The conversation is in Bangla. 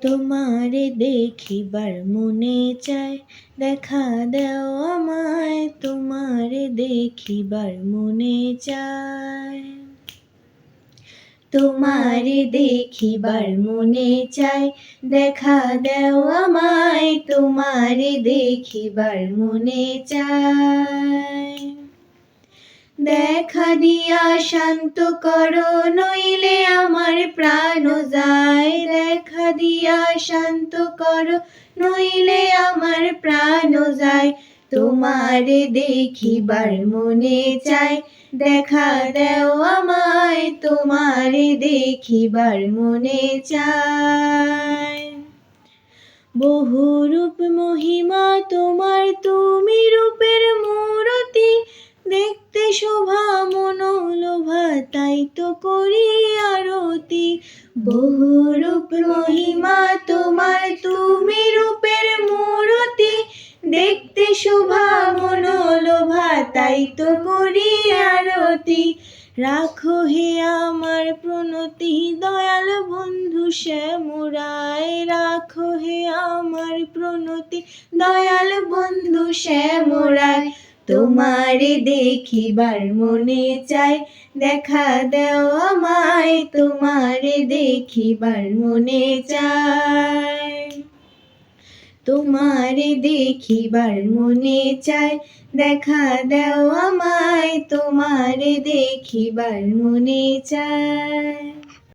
তোমারে দেখিবার মনে চায়, দেখা দাও আমায়, তোমারে দেখিবার মনে চায়। তোমারে দেখিবার মনে চায়, দেখা দাও আমায়, তোমারে দেখিবার মনে চায়। দেখা দিয়া শান্ত করো, নইলে আমার প্রাণ যায়। দেখা দিয়া শান্ত করো, নইলে আমার প্রাণ যায়। তোমারে দেখিবার মনে চায়, দেখা দাও আমায়, তোমারে দেখিবার মনে চায়। বহুরূপ মহিমা তোমার, তুমি রূপের মূরতি। দেখতে শোভা মনোলোভা, তাই তো করি আরতি। বহুরূপ মহিমা তোমার, তুমি রূপের মূরতি। দেখতে শোভা মনোলোভা, তাই তো করি আরতি। রাখো হে আমার প্রণতি, দয়াল বন্ধু শ্যামরায়। রাখো হে আমার প্রণতি, দয়াল বন্ধু শ্যামরায়। তোমারে দেখিবার মনে চায়, দেখা দাও আমায়, তোমারে দেখিবার মনে চায়। তোমারে দেখিবার মনে চায়, দেখা দাও আমায়, তোমারে দেখিবার মনে চায়।